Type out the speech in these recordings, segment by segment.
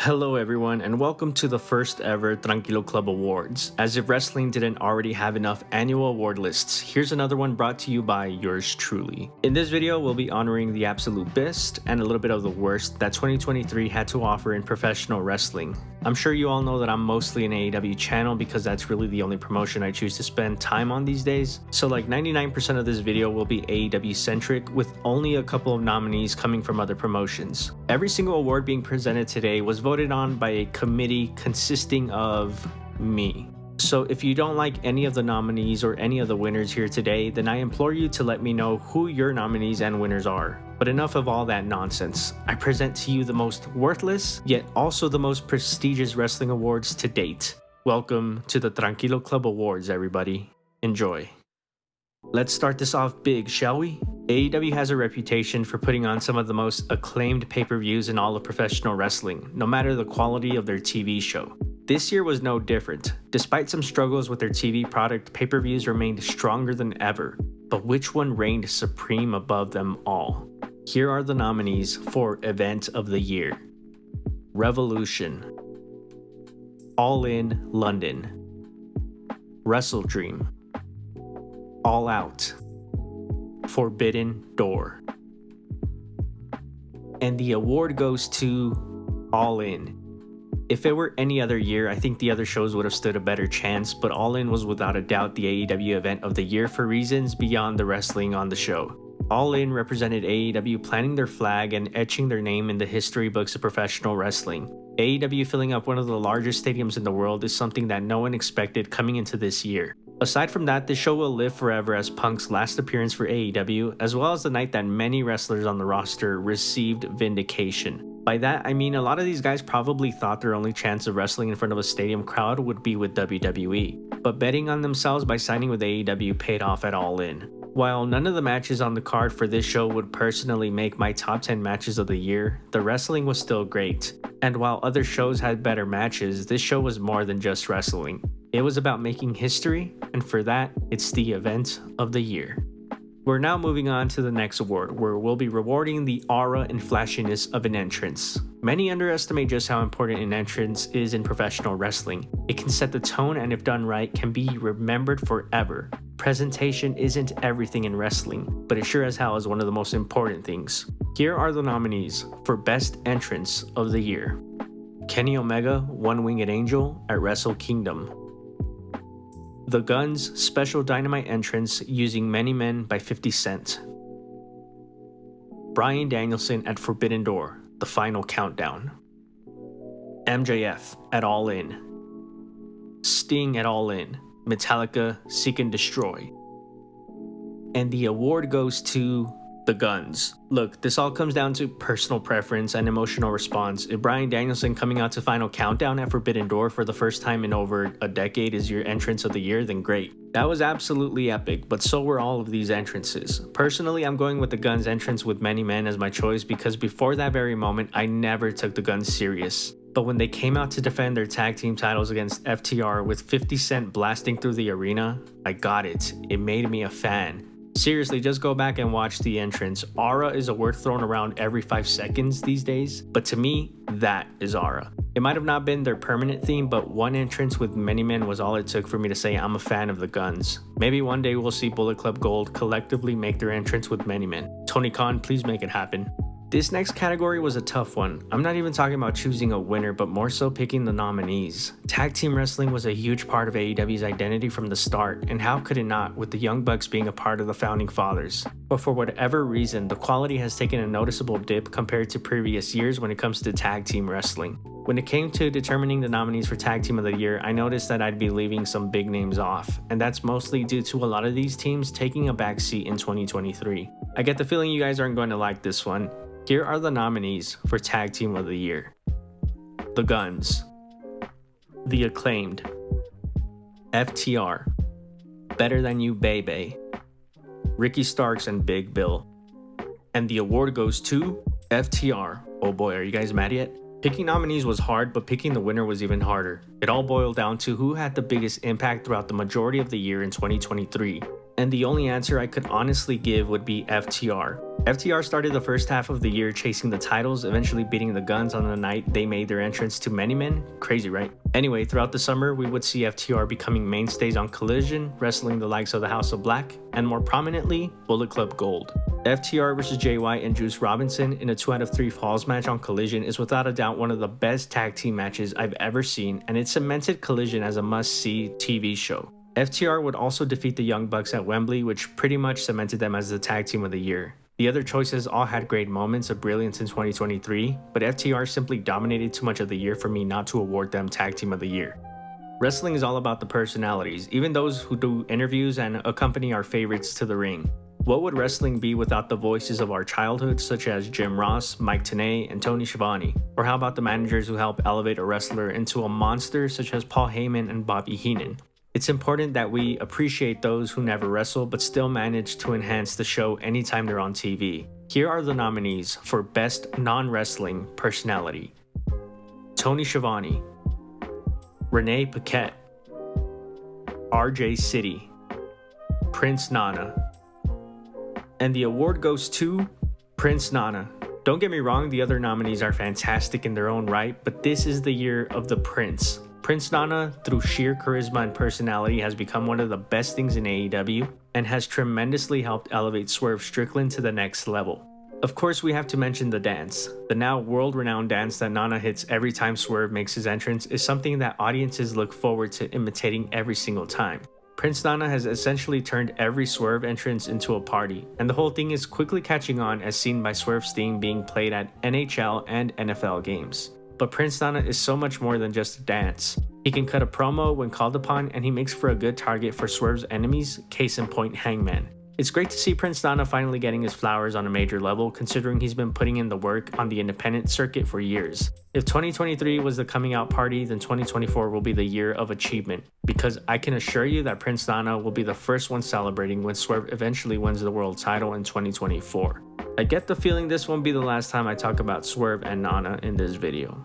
Hello everyone and welcome to the first ever Tranquilo Club Awards. As if wrestling didn't already have enough annual award lists, here's another one brought to you by yours truly. In this video, we'll be honoring the absolute best and a little bit of the worst that 2023 had to offer in professional wrestling. I'm sure you all know that I'm mostly an AEW channel because that's really the only promotion I choose to spend time on these days. So like 99% of this video will be AEW centric with only a couple of nominees coming from other promotions. Every single award being presented today was voted on by a committee consisting of me. So if you don't like any of the nominees or any of the winners here today, then I implore you to let me know who your nominees and winners are. But enough of all that nonsense. I present to you the most worthless, yet also the most prestigious wrestling awards to date. Welcome to the Tranquilo Club Awards, everybody. Enjoy. Let's start this off big, shall we? AEW has a reputation for putting on some of the most acclaimed pay-per-views in all of professional wrestling, no matter the quality of their TV show. This year was no different. Despite some struggles with their TV product, pay-per-views remained stronger than ever. But which one reigned supreme above them all? Here are the nominees for Event of the Year. Revolution, All In London, Wrestle Dream, All Out, Forbidden Door. And the award goes to All In. If it were any other year, I think the other shows would have stood a better chance, but All In was without a doubt the AEW event of the year for reasons beyond the wrestling on the show. All In represented AEW planting their flag and etching their name in the history books of professional wrestling. AEW filling up one of the largest stadiums in the world is something that no one expected coming into this year. Aside from that, this show will live forever as Punk's last appearance for AEW, as well as the night that many wrestlers on the roster received vindication. By that, I mean a lot of these guys probably thought their only chance of wrestling in front of a stadium crowd would be with WWE, but betting on themselves by signing with AEW paid off at All In. While none of the matches on the card for this show would personally make my top 10 matches of the year, the wrestling was still great. And while other shows had better matches, this show was more than just wrestling. It was about making history, and for that, it's the event of the year. We're now moving on to the next award, where we'll be rewarding the aura and flashiness of an entrance. Many underestimate just how important an entrance is in professional wrestling. It can set the tone and if done right, can be remembered forever. Presentation isn't everything in wrestling, but it sure as hell is one of the most important things. Here are the nominees for Best Entrance of the Year. Kenny Omega, One Winged Angel at Wrestle Kingdom. The Guns Special Dynamite entrance using Many Men by 50 Cent. Bryan Danielson at Forbidden Door, The Final Countdown. MJF at All In. Sting at All In, Metallica Seek and Destroy. And the award goes to The Guns. Look, this all comes down to personal preference and emotional response. If Bryan Danielson coming out to Final Countdown at Forbidden Door for the first time in over a decade is your entrance of the year, then great. That was absolutely epic, but so were all of these entrances. Personally, I'm going with the Guns entrance with Many Men as my choice because before that very moment, I never took the Guns serious. But when they came out to defend their tag team titles against FTR with 50 Cent blasting through the arena, I got it. It made me a fan. Seriously, just go back and watch the entrance. Aura is a word thrown around every 5 seconds these days, but to me, that is aura. It might have not been their permanent theme, but one entrance with Many Men was all it took for me to say I'm a fan of the Guns. Maybe one day we'll see Bullet Club Gold collectively make their entrance with Many Men. Tony Khan, please make it happen. This next category was a tough one. I'm not even talking about choosing a winner, but more so picking the nominees. Tag team wrestling was a huge part of AEW's identity from the start, and how could it not with the Young Bucks being a part of the founding fathers? But for whatever reason, the quality has taken a noticeable dip compared to previous years when it comes to tag team wrestling. When it came to determining the nominees for Tag Team of the Year, I noticed that I'd be leaving some big names off, and that's mostly due to a lot of these teams taking a backseat in 2023. I get the feeling you guys aren't going to like this one. Here are the nominees for Tag Team of the Year. The Guns, The Acclaimed, FTR, Better Than You Baby, Ricky Starks and Big Bill. And the award goes to FTR. Oh boy, are you guys mad yet? Picking nominees was hard, but picking the winner was even harder. It all boiled down to who had the biggest impact throughout the majority of the year in 2023. And the only answer I could honestly give would be FTR. FTR started the first half of the year chasing the titles, eventually beating the Guns on the night they made their entrance to Many Men. Crazy, right? Anyway, throughout the summer, we would see FTR becoming mainstays on Collision, wrestling the likes of the House of Black, and more prominently, Bullet Club Gold. FTR vs Jay White and Juice Robinson in a 2 out of 3 falls match on Collision is without a doubt one of the best tag team matches I've ever seen, and it cemented Collision as a must-see TV show. FTR would also defeat the Young Bucks at Wembley, which pretty much cemented them as the tag team of the year. The other choices all had great moments of brilliance in 2023, but FTR simply dominated too much of the year for me not to award them Tag Team of the Year. Wrestling is all about the personalities, even those who do interviews and accompany our favorites to the ring. What would wrestling be without the voices of our childhood, such as Jim Ross, Mike Tenay, and Tony Schiavone? Or how about the managers who help elevate a wrestler into a monster, such as Paul Heyman and Bobby Heenan? It's important that we appreciate those who never wrestle but still manage to enhance the show anytime they're on TV. Here are the nominees for Best Non-Wrestling Personality: Tony Schiavone, Renee Paquette, RJ City, Prince Nana. And the award goes to Prince Nana. Don't get me wrong, the other nominees are fantastic in their own right, but this is the year of the Prince. Prince Nana, through sheer charisma and personality, has become one of the best things in AEW and has tremendously helped elevate Swerve Strickland to the next level. Of course, we have to mention the dance. The now world-renowned dance that Nana hits every time Swerve makes his entrance is something that audiences look forward to imitating every single time. Prince Nana has essentially turned every Swerve entrance into a party, and the whole thing is quickly catching on as seen by Swerve's theme being played at NHL and NFL games. But Prince Nana is so much more than just a dance. He can cut a promo when called upon, and he makes for a good target for Swerve's enemies, case in point Hangman. It's great to see Prince Nana finally getting his flowers on a major level, considering he's been putting in the work on the independent circuit for years. If 2023 was the coming out party, then 2024 will be the year of achievement, because I can assure you that Prince Nana will be the first one celebrating when Swerve eventually wins the world title in 2024. I get the feeling this won't be the last time I talk about Swerve and Nana in this video.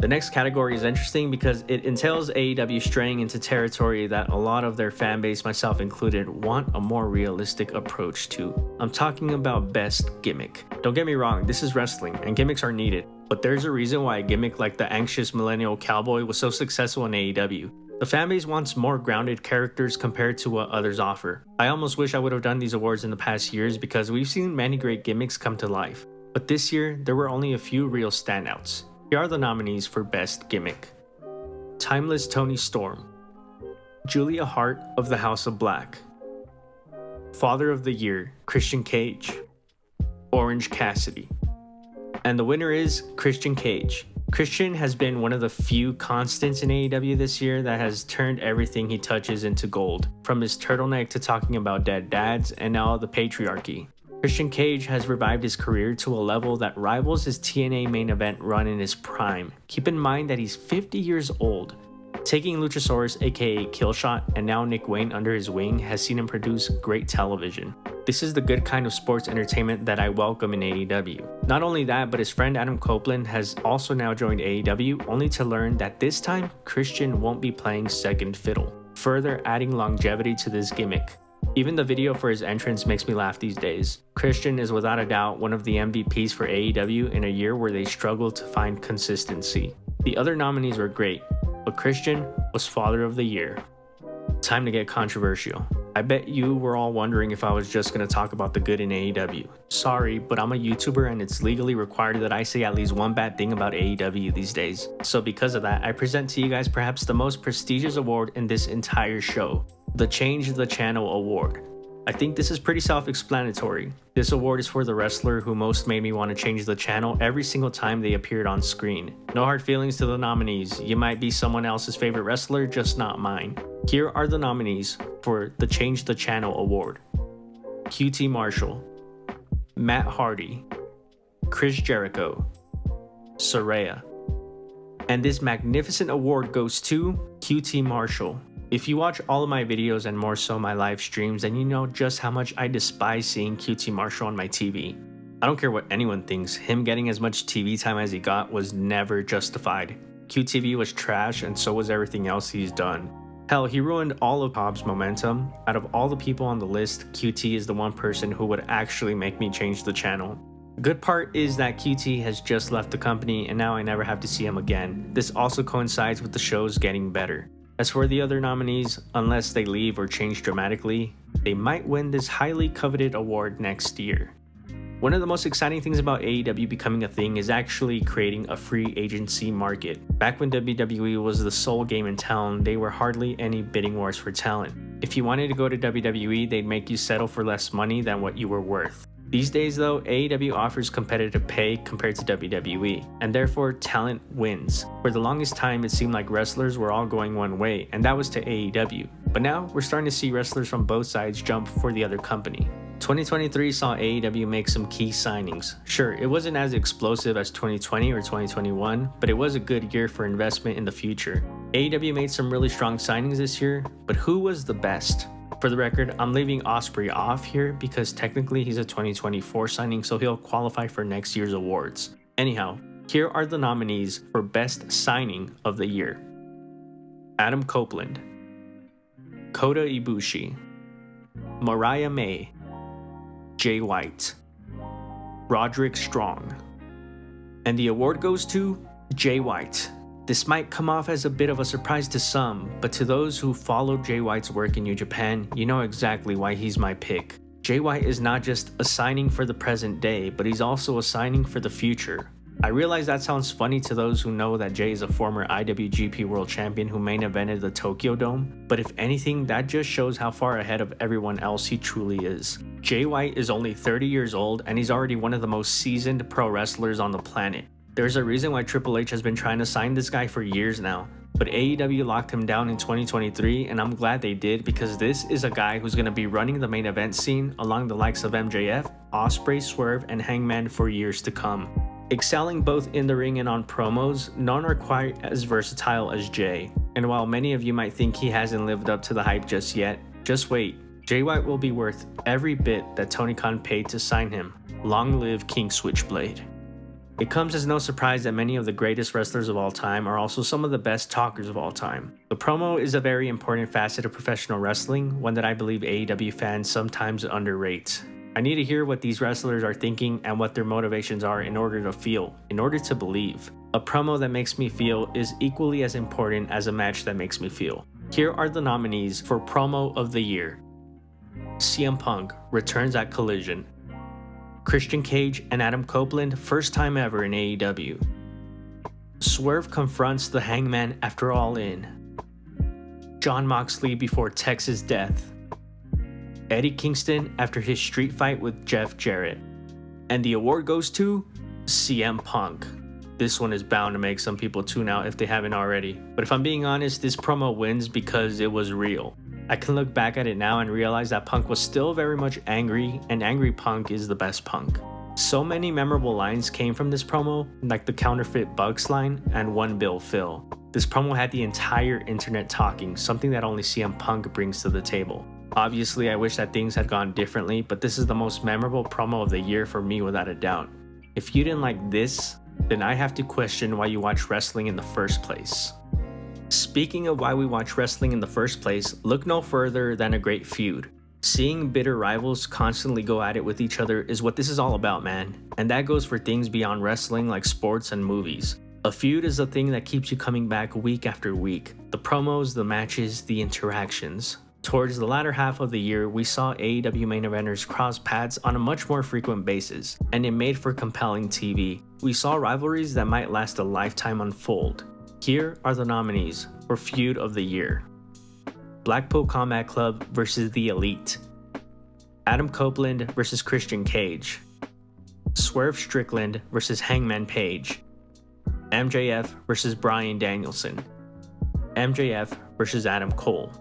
The next category is interesting because it entails AEW straying into territory that a lot of their fanbase, myself included, want a more realistic approach to. I'm talking about Best Gimmick. Don't get me wrong, this is wrestling and gimmicks are needed, but there's a reason why a gimmick like the anxious millennial cowboy was so successful in AEW. The fanbase wants more grounded characters compared to what others offer. I almost wish I would have done these awards in the past years because we've seen many great gimmicks come to life. But this year, there were only a few real standouts. Here are the nominees for Best Gimmick: Timeless Tony Storm, Julia Hart of the House of Black, Father of the Year Christian Cage, Orange Cassidy. And the winner is Christian Cage. Christian has been one of the few constants in AEW this year that has turned everything he touches into gold, from his turtleneck to talking about dead dads and now the patriarchy. Christian Cage has revived his career to a level that rivals his TNA main event run in his prime. Keep in mind that he's 50 years old. Taking Luchasaurus aka Killshot and now Nick Wayne under his wing has seen him produce great television. This is the good kind of sports entertainment that I welcome in AEW. Not only that, but his friend Adam Copeland has also now joined AEW, only to learn that this time Christian won't be playing second fiddle, further adding longevity to this gimmick. Even the video for his entrance makes me laugh these days. Christian is without a doubt one of the MVPs for AEW in a year where they struggled to find consistency. The other nominees were great, but Christian was Father of the Year. Time to get controversial. I bet you were all wondering if I was just going to talk about the good in AEW. Sorry, but I'm a YouTuber and it's legally required that I say at least one bad thing about AEW these days. So because of that, I present to you guys perhaps the most prestigious award in this entire show, the Change the Channel Award. I think this is pretty self-explanatory. This award is for the wrestler who most made me want to change the channel every single time they appeared on screen. No hard feelings to the nominees. You might be someone else's favorite wrestler, just not mine. Here are the nominees for the Change the Channel Award: QT Marshall, Matt Hardy, Chris Jericho, Saraya. And this magnificent award goes to QT Marshall. If you watch all of my videos and more so my live streams, then you know just how much I despise seeing QT Marshall on my TV. I don't care what anyone thinks, him getting as much TV time as he got was never justified. QTV was trash and so was everything else he's done. Hell, he ruined all of Cobb's momentum. Out of all the people on the list, QT is the one person who would actually make me change the channel. The good part is that QT has just left the company and now I never have to see him again. This also coincides with the shows getting better. As for the other nominees, unless they leave or change dramatically, they might win this highly coveted award next year. One of the most exciting things about AEW becoming a thing is actually creating a free agency market. Back when WWE was the sole game in town, there were hardly any bidding wars for talent. If you wanted to go to WWE, they'd make you settle for less money than what you were worth. These days though, AEW offers competitive pay compared to WWE, and therefore talent wins. For the longest time, it seemed like wrestlers were all going one way, and that was to AEW. But now, we're starting to see wrestlers from both sides jump for the other company. 2023 saw AEW make some key signings. Sure, it wasn't as explosive as 2020 or 2021, but it was a good year for investment in the future. AEW made some really strong signings this year, but who was the best? For the record, I'm leaving Ospreay off here because technically he's a 2024 signing, so he'll qualify for next year's awards. Anyhow, here are the nominees for Best Signing of the Year. Adam Copeland, Kota Ibushi, Mariah May, Jay White, Roderick Strong. And the award goes to Jay White. This might come off as a bit of a surprise to some, but to those who followed Jay White's work in New Japan, you know exactly why he's my pick. Jay White is not just a signing for the present day, but he's also a signing for the future. I realize that sounds funny to those who know that Jay is a former IWGP World Champion who main evented the Tokyo Dome, but if anything, that just shows how far ahead of everyone else he truly is. Jay White is only 30 years old and he's already one of the most seasoned pro wrestlers on the planet. There's a reason why Triple H has been trying to sign this guy for years now, but AEW locked him down in 2023 and I'm glad they did because this is a guy who's going to be running the main event scene along the likes of MJF, Ospreay, Swerve, and Hangman for years to come. Excelling both in the ring and on promos, none are quite as versatile as Jay. And while many of you might think he hasn't lived up to the hype just yet, just wait. Jay White will be worth every bit that Tony Khan paid to sign him. Long live King Switchblade. It comes as no surprise that many of the greatest wrestlers of all time are also some of the best talkers of all time. The promo is a very important facet of professional wrestling, one that I believe AEW fans sometimes underrate. I need to hear what these wrestlers are thinking and what their motivations are in order to feel, in order to believe. A promo that makes me feel is equally as important as a match that makes me feel. Here are the nominees for Promo of the Year. CM Punk returns at Collision. Christian Cage and Adam Copeland, first time ever in AEW. Swerve confronts the Hangman after All In. Jon Moxley before Texas Death. Eddie Kingston after his street fight with Jeff Jarrett. And the award goes to CM Punk. This one is bound to make some people tune out if they haven't already. But if I'm being honest, this promo wins because it was real. I can look back at it now and realize that Punk was still very much angry, and angry Punk is the best Punk. So many memorable lines came from this promo, like the counterfeit Bucks line and One Bill Phil. This promo had the entire internet talking, something that only CM Punk brings to the table. Obviously, I wish that things had gone differently, but this is the most memorable promo of the year for me without a doubt. If you didn't like this, then I have to question why you watch wrestling in the first place. Speaking of why we watch wrestling in the first place, look no further than a great feud. Seeing bitter rivals constantly go at it with each other is what this is all about, man. And that goes for things beyond wrestling like sports and movies. A feud is the thing that keeps you coming back week after week. The promos, the matches, the interactions. Towards the latter half of the year, we saw AEW main eventers cross paths on a much more frequent basis, and it made for compelling TV. We saw rivalries that might last a lifetime unfold. Here are the nominees for Feud of the Year. Blackpool Combat Club vs. The Elite. Adam Copeland vs. Christian Cage. Swerve Strickland vs. Hangman Page. MJF vs. Bryan Danielson. MJF vs. Adam Cole.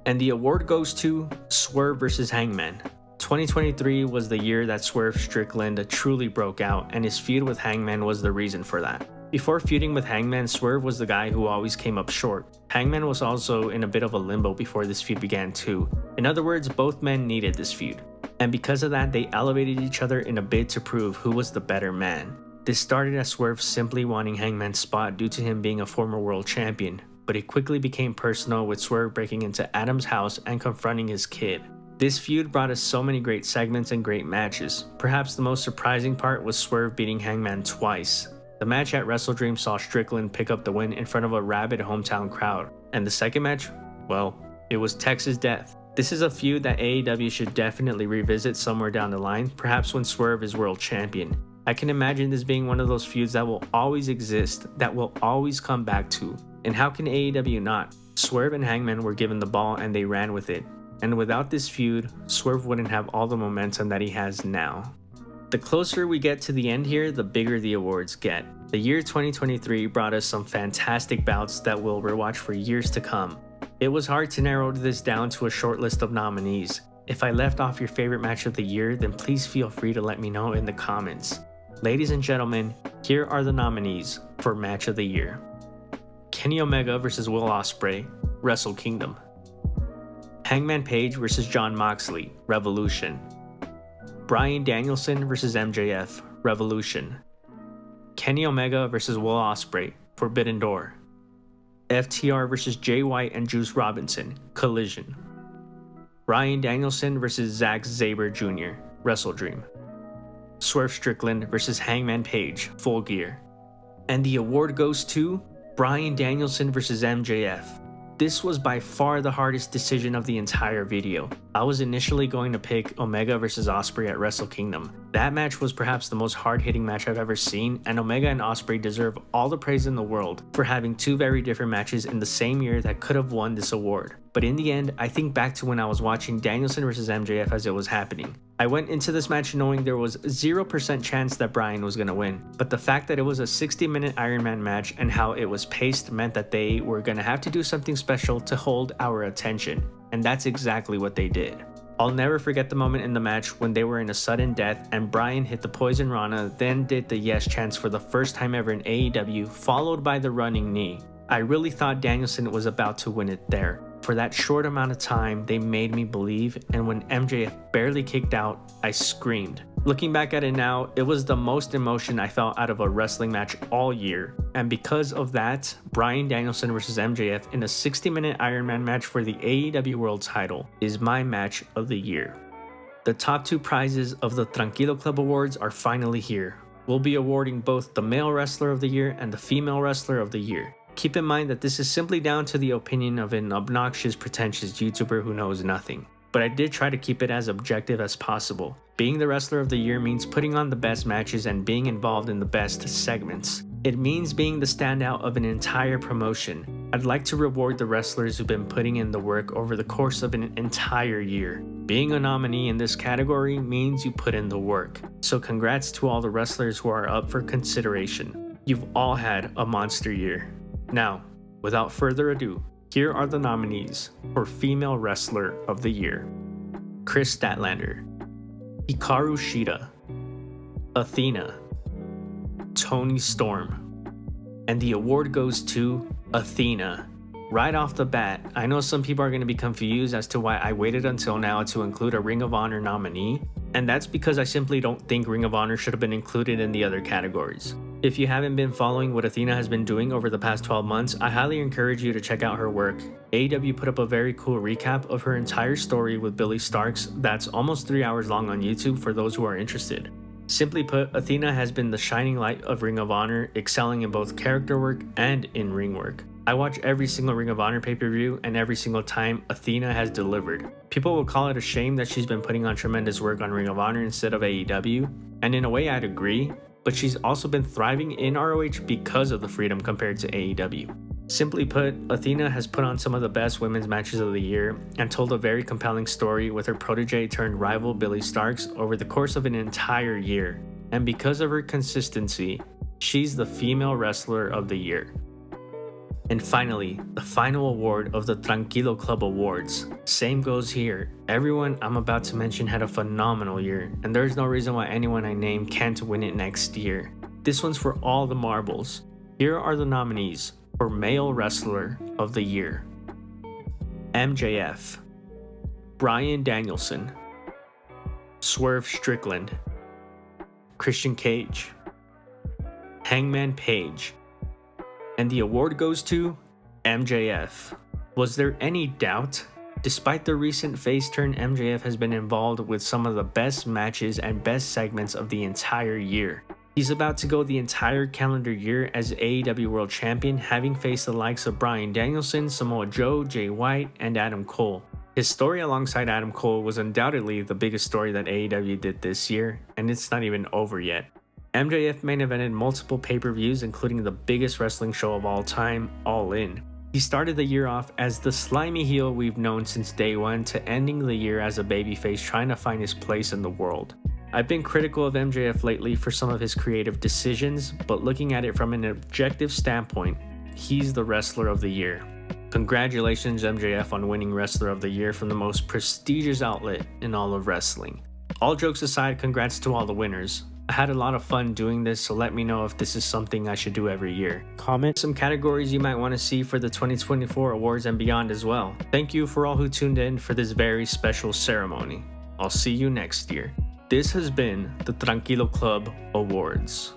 And the award goes to Swerve vs. Hangman. 2023 was the year that Swerve Strickland truly broke out, and his feud with Hangman was the reason for that. Before feuding with Hangman, Swerve was the guy who always came up short. Hangman was also in a bit of a limbo before this feud began too. In other words, both men needed this feud. And because of that, they elevated each other in a bid to prove who was the better man. This started as Swerve simply wanting Hangman's spot due to him being a former world champion. but it quickly became personal with Swerve breaking into Adam's house and confronting his kid. This feud brought us so many great segments and great matches. Perhaps the most surprising part was Swerve beating Hangman twice. The match at WrestleDream saw Strickland pick up the win in front of a rabid hometown crowd. And the second match? Well, it was Texas Death. This is a feud that AEW should definitely revisit somewhere down the line, perhaps when Swerve is world champion. I can imagine this being one of those feuds that will always exist, that we'll always come back to. And how can AEW not? Swerve and Hangman were given the ball and they ran with it. And without this feud, Swerve wouldn't have all the momentum that he has now. The closer we get to the end here, the bigger the awards get. The year 2023 brought us some fantastic bouts that we'll rewatch for years to come. It was hard to narrow this down to a short list of nominees. If I left off your favorite match of the year, then please feel free to let me know in the comments. Ladies and gentlemen, here are the nominees for Match of the Year. Kenny Omega vs. Will Ospreay, Wrestle Kingdom. Hangman Page vs. Jon Moxley, Revolution. Bryan Danielson vs. MJF, Revolution. Kenny Omega vs. Will Ospreay, Forbidden Door. FTR vs. Jay White and Juice Robinson, Collision. Bryan Danielson vs. Zack Sabre Jr., WrestleDream. Swerve Strickland vs. Hangman Page, Full Gear. And the award goes to Bryan Danielson vs. MJF. This was by far the hardest decision of the entire video. I was initially going to pick Omega vs. Ospreay at Wrestle Kingdom. That match was perhaps the most hard-hitting match I've ever seen, and Omega and Ospreay deserve all the praise in the world for having two very different matches in the same year that could have won this award. But in the end, I think back to when I was watching Danielson vs. MJF as it was happening. I went into this match knowing there was 0% chance that Bryan was going to win, but the fact that it was a 60-minute Iron Man match and how it was paced meant that they were going to have to do something special to hold our attention, and that's exactly what they did. I'll never forget the moment in the match when they were in a sudden death and Bryan hit the Poison Rana, then did the yes chants for the first time ever in AEW, followed by the running knee. I really thought Danielson was about to win it there. For that short amount of time, they made me believe, and when MJF barely kicked out, I screamed. Looking back at it now, it was the most emotion I felt out of a wrestling match all year, and because of that, Bryan Danielson vs. MJF in a 60-minute Iron Man match for the AEW World title is my match of the year. The top two prizes of the Tranquilo Club Awards are finally here. We'll be awarding both the Male Wrestler of the Year and the Female Wrestler of the Year. Keep in mind that this is simply down to the opinion of an obnoxious, pretentious YouTuber who knows nothing. But I did try to keep it as objective as possible. Being the Wrestler of the Year means putting on the best matches and being involved in the best segments. It means being the standout of an entire promotion. I'd like to reward the wrestlers who've been putting in the work over the course of an entire year. Being a nominee in this category means you put in the work. So congrats to all the wrestlers who are up for consideration. You've all had a monster year. Now, without further ado, here are the nominees for Female Wrestler of the Year. Chris Statlander, Hikaru Shida, Athena, Toni Storm. And the award goes to Athena. Right off the bat, I know some people are going to be confused as to why I waited until now to include a Ring of Honor nominee, and that's because I simply don't think Ring of Honor should have been included in the other categories. If you haven't been following what Athena has been doing over the past 12 months, I highly encourage you to check out her work. AEW put up a very cool recap of her entire story with Billy Starks that's almost 3 hours long on YouTube for those who are interested. Simply put, Athena has been the shining light of Ring of Honor, excelling in both character work and in-ring work. I watch every single Ring of Honor pay-per-view, and every single time Athena has delivered. People will call it a shame that she's been putting on tremendous work on Ring of Honor instead of AEW, and in a way I'd agree, but she's also been thriving in ROH because of the freedom compared to AEW. Simply put, Athena has put on some of the best women's matches of the year and told a very compelling story with her protege turned rival Billy Starks over the course of an entire year. And because of her consistency, she's the Female Wrestler of the Year. And finally, the final award of the Tranquilo Club Awards. Same goes here. Everyone I'm about to mention had a phenomenal year, and there's no reason why anyone I name can't win it next year. This one's for all the marbles. Here are the nominees for Male Wrestler of the Year. MJF, Bryan Danielson, Swerve Strickland, Christian Cage, Hangman Page. And the award goes to MJF. Was there any doubt? Despite the recent face turn, MJF has been involved with some of the best matches and best segments of the entire year. He's about to go the entire calendar year as AEW World Champion, having faced the likes of Bryan Danielson, Samoa Joe, Jay White, and Adam Cole. His story alongside Adam Cole was undoubtedly the biggest story that AEW did this year, and it's not even over yet. MJF main evented multiple pay-per-views, including the biggest wrestling show of all time, All In. He started the year off as the slimy heel we've known since day one, to ending the year as a babyface trying to find his place in the world. I've been critical of MJF lately for some of his creative decisions, but looking at it from an objective standpoint, he's the wrestler of the year. Congratulations MJF on winning Wrestler of the Year from the most prestigious outlet in all of wrestling. All jokes aside, congrats to all the winners. I had a lot of fun doing this, so let me know if this is something I should do every year. Comment some categories you might want to see for the 2024 awards and beyond as well. Thank you for all who tuned in for this very special ceremony. I'll see you next year. This has been the Tranquilo Club Awards.